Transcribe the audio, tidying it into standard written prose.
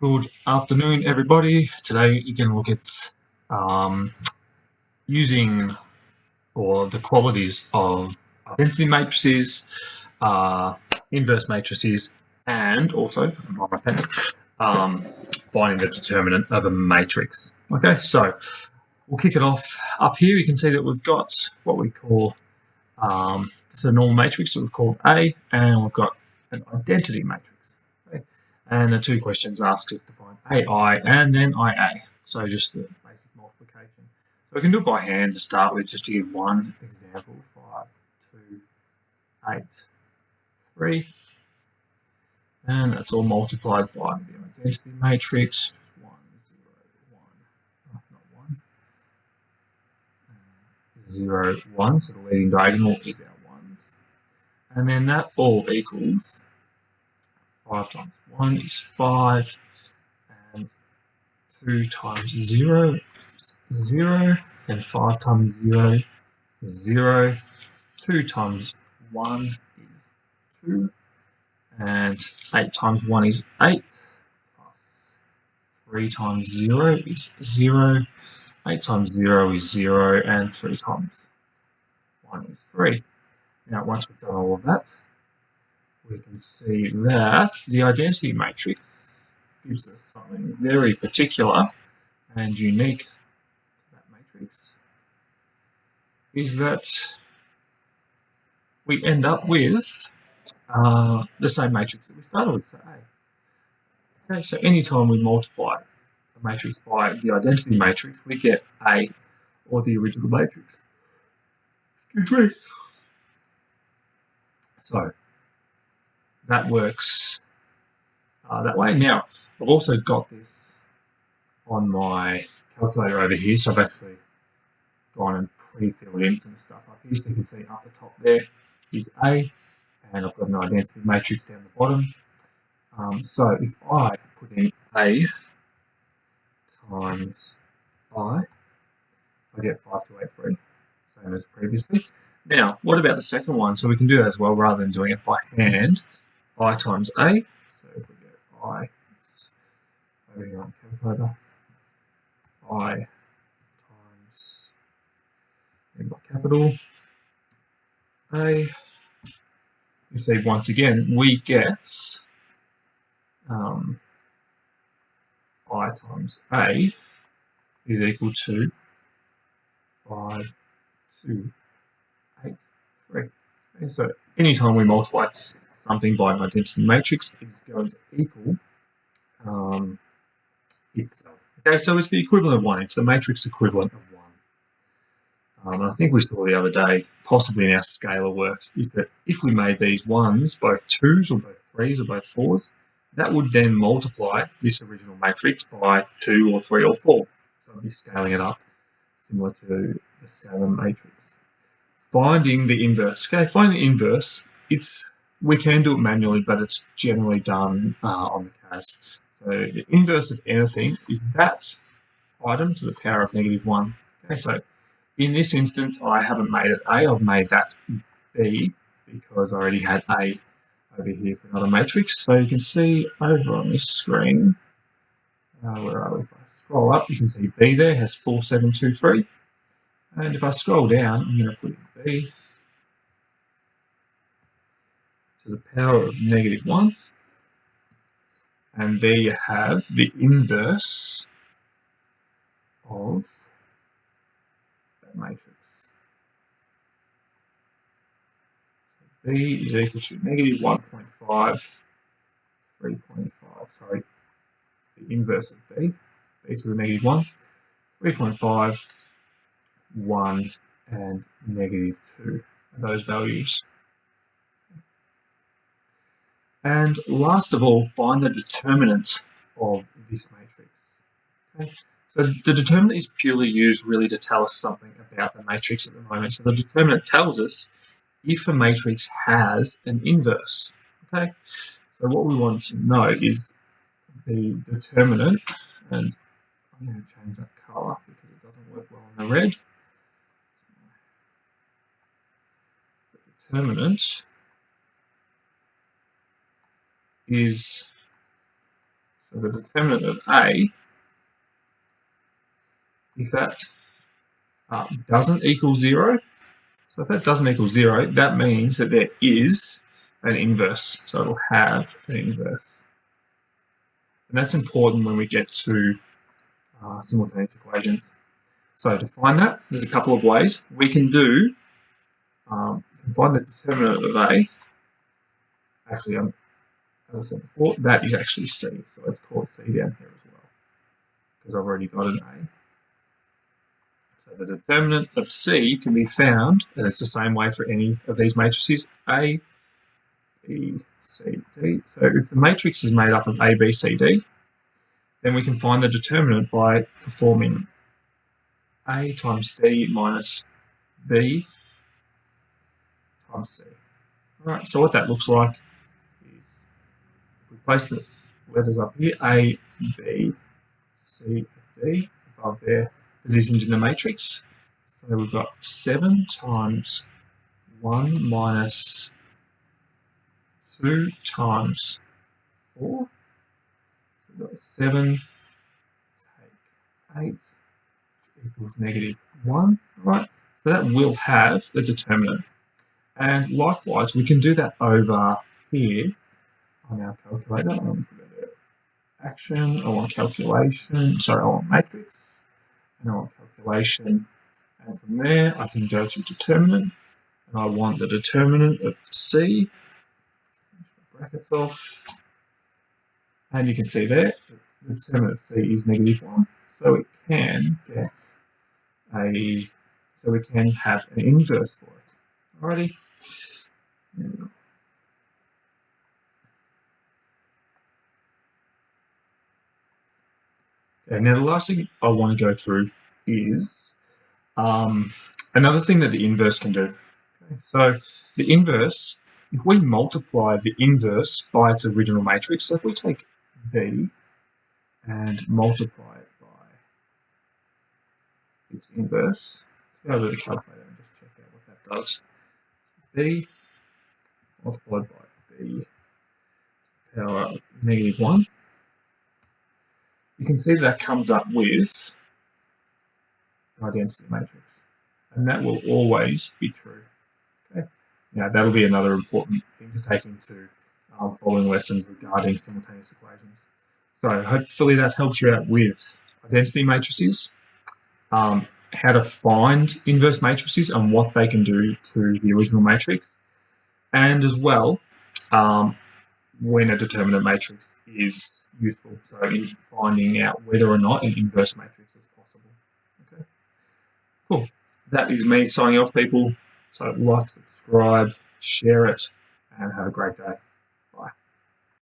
Good afternoon, everybody. Today you're going to look at using or the qualities of identity matrices, inverse matrices, and also finding the determinant of a matrix. Okay, so we'll kick it off. Up here you can see that we've got what we call this is a normal matrix that we've called A, and we've got an identity matrix. Okay? And the two questions ask us to find AI and then IA. So just the basic multiplication. So we can do it by hand to start with, just to give one example: 5, 2, 8, 3. And that's all multiplied by the identity matrix. 1, 0, 1. Not 1. 0, 1. So the leading diagonal is our ones. And then that all equals 5 times 1 is 5, and 2 times 0 is 0, and 5 times 0 is 0, 2 times 1 is 2, and 8 times 1 is 8, plus 3 times 0 is 0, 8 times 0 is 0, and 3 times 1 is 3. Now, once we've done all of that, we can see that the identity matrix gives us something very particular and unique to that matrix, is that we end up with the same matrix that we started with, so A. Okay, so anytime we multiply a matrix by the identity matrix, we get A, or the original matrix. Excuse me. So that works that way. Now, I've also got this on my calculator over here, so I've actually gone and pre-filled in some stuff up here. So you can see up the top there is A, and I've got an identity matrix down the bottom. So if I put in A times I get 5283, same as previously. Now, what about the second one? So we can do that as well, rather than doing it by hand. I times A. So if we go I over here on calculator, I times capital A. You see, once again, we get I times A is equal to 5, 2, 8, 3. And so anytime we multiply something by an identity matrix, it's going to equal itself. Okay, so it's the equivalent of 1. It's the matrix equivalent of 1. And I think we saw the other day, possibly in our scalar work, is that if we made these ones both 2s or both 3s or both 4s, that would then multiply this original matrix by 2 or 3 or 4. So I'd be scaling it up, similar to the scalar matrix. Finding the inverse. Okay, finding the inverse, we can do it manually, but it's generally done on the CAS. So the inverse of anything is that item to the power of -1. Okay, so in this instance, I haven't made it A, I've made that B, because I already had A over here for another matrix. So you can see over on this screen, where are we? If I scroll up, you can see B there has 4723. And if I scroll down, I'm going to put in B to the power of -1. And there you have the inverse of that matrix. So B is equal to -1.5, 3.5, sorry, the inverse of B to the -1, 3.5, 1, and -2 are those values. And last of all, find the determinant of this matrix. Okay? So the determinant is purely used really to tell us something about the matrix at the moment. So the determinant tells us if a matrix has an inverse. Okay? So what we want to know is the determinant, and I'm going to change that colour because it doesn't work well on the red. The determinant is So the determinant of A, if that doesn't equal 0, so if that doesn't equal 0, that means that there is an inverse. So it'll have an inverse. And that's important when we get to simultaneous equations. So to find that, there's a couple of ways. We can do, find the determinant of A. Actually, as I said before, that is actually C. So let's call it C down here as well, because I've already got an A. So the determinant of C can be found, and it's the same way for any of these matrices, A, B, C, D. So if the matrix is made up of A, B, C, D, then we can find the determinant by performing A times D minus B times C. All right, so what that looks like is, if we place the letters up here, A, B, C, D, above their positions in the matrix. So we've got 7 times 1 minus 2 times 4. So we've got 7 take 8, which equals -1. Right, so that will have the determinant. And likewise, we can do that over here on our calculator. I want to go to action, I want calculation, sorry, I want matrix, and I want calculation. And from there, I can go to determinant, and I want the determinant of C, brackets off, and you can see there, the determinant of C is -1, so it can get so we can have an inverse for it. Alrighty. Okay, now the last thing I want to go through is another thing that the inverse can do. Okay, so the inverse, if we multiply the inverse by its original matrix, so if we take B and multiply it by its inverse, let's go over to the calculator and just check out what that does. B multiplied by B power -1. You can see that comes up with our density matrix, and that will always be true. Okay. Now that'll be another important thing to take into following lessons regarding simultaneous equations. So hopefully that helps you out with identity matrices, how to find inverse matrices and what they can do to the original matrix, and as well when a determinant matrix is useful, so in finding out whether or not an inverse matrix is possible. Okay, cool. That is me signing off, people. So like, subscribe, share it, and have a great day.